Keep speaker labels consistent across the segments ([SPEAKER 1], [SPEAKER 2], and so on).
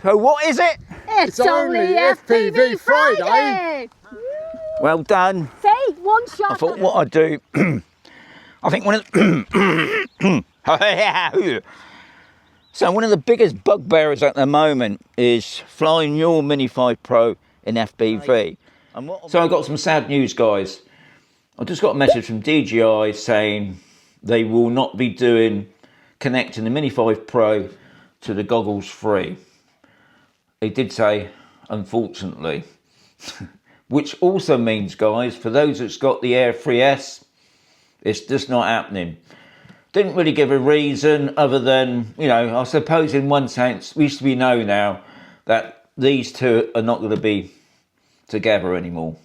[SPEAKER 1] So what is it?
[SPEAKER 2] It's only FPV Friday!
[SPEAKER 1] Well done.
[SPEAKER 2] See, one shot.
[SPEAKER 1] I thought what I'd do, I think one of the, so one of the biggest bugbearers at the moment is flying your Mini 5 Pro in FPV. So I've got some sad news, guys. I just got a message from DJI saying they will not be doing connecting the Mini 5 Pro to the Goggles free. They did say, unfortunately. Which also means, guys, for those that's got the Air 3S, it's just not happening. Didn't really give a reason other than, you know, I suppose in one sense, we know now that these two are not going to be together anymore.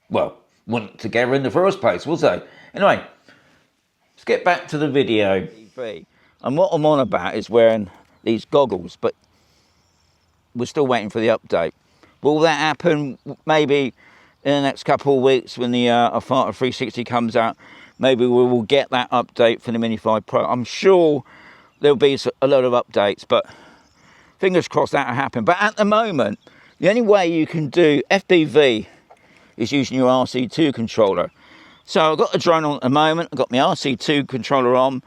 [SPEAKER 1] Well, weren't together in the first place, was they? Anyway, let's get back to the video. And what I'm on about is wearing these goggles, but we're still waiting for the update. Will that happen maybe in the next couple of weeks when the Fighter 360 comes out? Maybe we will get that update for the Mini 5 Pro. I'm sure there'll be a lot of updates, but fingers crossed that'll happen. But at the moment, the only way you can do FPV is using your RC2 controller. So I've got the drone on at the moment, I've got my RC2 controller on,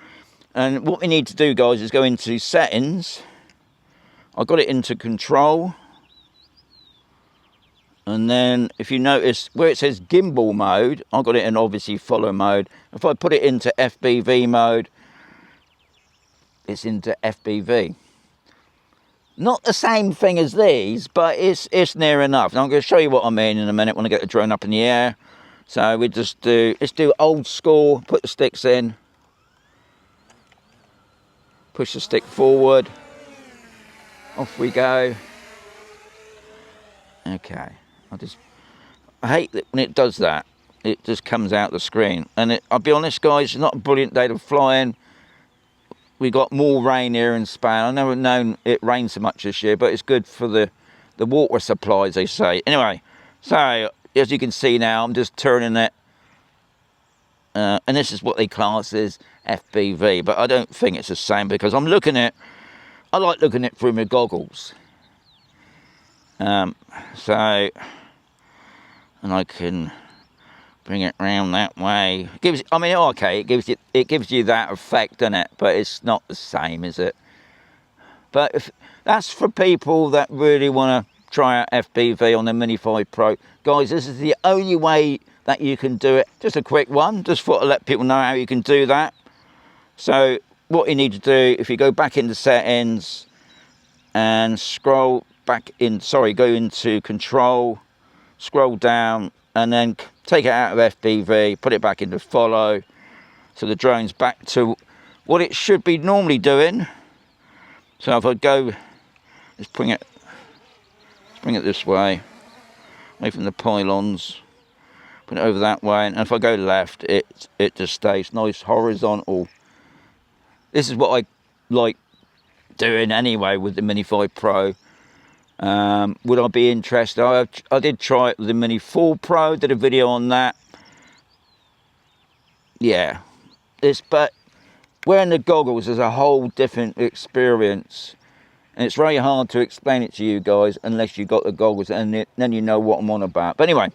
[SPEAKER 1] and what we need to do, guys, is go into settings. I've got it into control. And then if you notice where it says gimbal mode, I've got it in obviously follow mode. If I put it into FPV mode, it's into FPV. Not the same thing as these, but it's near enough. And I'm going to show you what I mean in a minute when I get the drone up in the air. So we just let's do old school, put the sticks in. Push the stick forward. Off we go. Okay. I hate that when it does that, it just comes out the screen. And I'll be honest, guys, it's not a brilliant day to fly in. We got more rain here in Spain. I've never known it rained so much this year, but it's good for the water supplies, they say. Anyway, so as you can see now, I'm just turning it. And this is what they class as FPV, but I don't think it's the same because I like looking at it through my goggles. And I can bring it round that way. It gives you that effect, doesn't it? But it's not the same, is it? But if that's for people that really want to try out FPV on the Mini 5 Pro, guys, this is the only way that you can do it. Just a quick one, just thought to let people know how you can do that. So what you need to do, if you go back into settings and scroll back in, go into control, scroll down and then take it out of FPV, put it back into follow, so the drone's back to what it should be normally doing. So if I go, let's bring it this way, away from the pylons, put it over that way, and if I go left, it just stays nice horizontal. This is what I like doing anyway with the Mini 5 Pro. Would I be interested? I did try it with the Mini 4 Pro, did a video on that. Yeah, but wearing the goggles is a whole different experience, and it's very hard to explain it to you guys unless you got the goggles, and then you know what I'm on about. But anyway.